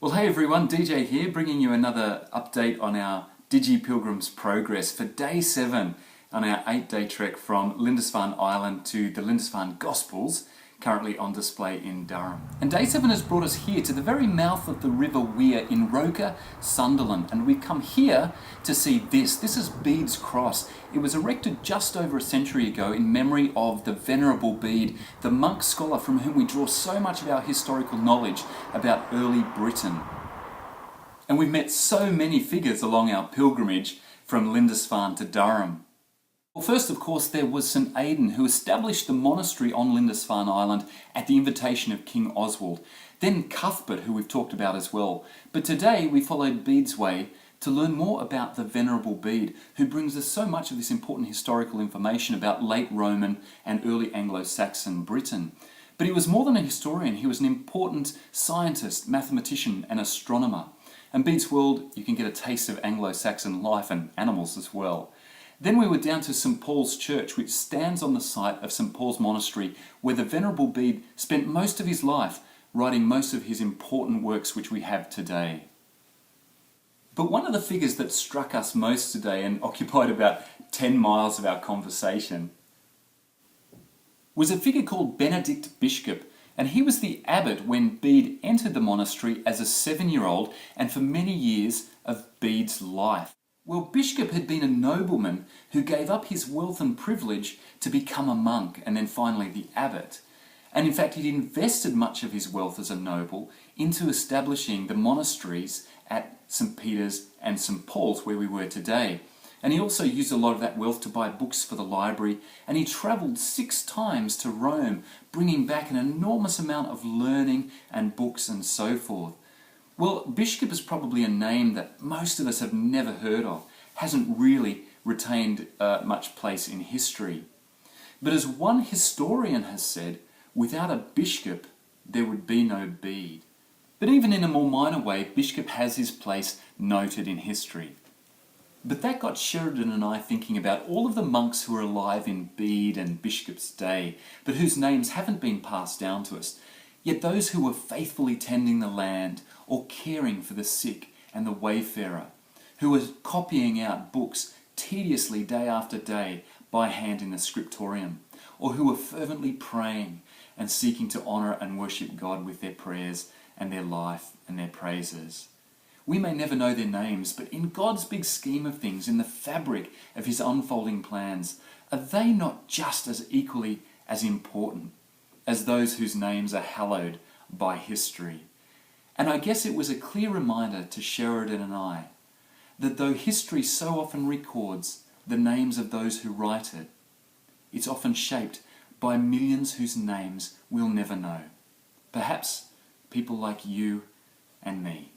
Well, hey everyone, DJ here, bringing you another update on our Digi Pilgrim's progress for day 7 on our 8-day trek from Lindisfarne Island to the Lindisfarne Gospels, currently on display in Durham. And day 7 has brought us here to the very mouth of the River Wear in Roker, Sunderland, and we've come here to see this. This is Bede's Cross. It was erected just over a century ago in memory of the Venerable Bede, the monk scholar from whom we draw so much of our historical knowledge about early Britain. And we've met so many figures along our pilgrimage from Lindisfarne to Durham. Well, first, of course, there was St Aidan, who established the monastery on Lindisfarne Island at the invitation of King Oswald. Then Cuthbert, who we've talked about as well. But today we followed Bede's way to learn more about the Venerable Bede, who brings us so much of this important historical information about late Roman and early Anglo-Saxon Britain. But he was more than a historian, he was an important scientist, mathematician and astronomer. And Bede's world, you can get a taste of Anglo-Saxon life and animals as well. Then we were down to St Paul's Church, which stands on the site of St Paul's Monastery, where the Venerable Bede spent most of his life writing most of his important works which we have today. But one of the figures that struck us most today and occupied about 10 miles of our conversation was a figure called Benedict Bishop, and he was the abbot when Bede entered the monastery as a 7-year-old and for many years of Bede's life. Well, Bishop had been a nobleman who gave up his wealth and privilege to become a monk and then finally the abbot. And in fact, he'd invested much of his wealth as a noble into establishing the monasteries at St Peter's and St Paul's, where we were today. And he also used a lot of that wealth to buy books for the library, and he travelled 6 times to Rome, bringing back an enormous amount of learning and books and so forth. Well, Bishop is probably a name that most of us have never heard of, hasn't really retained much place in history. But as one historian has said, without a bishop, there would be no Bede. But even in a more minor way, Bishop has his place noted in history. But that got Sheridan and I thinking about all of the monks who are alive in Bede and Bishop's day, but whose names haven't been passed down to us. Yet those who were faithfully tending the land or caring for the sick and the wayfarer, who were copying out books tediously day after day by hand in the scriptorium, or who were fervently praying and seeking to honour and worship God with their prayers and their life and their praises. We may never know their names, but in God's big scheme of things, in the fabric of his unfolding plans, are they not just as equally as important as those whose names are hallowed by history? And I guess it was a clear reminder to Sheridan and I that though history so often records the names of those who write it, it's often shaped by millions whose names we'll never know. Perhaps people like you and me.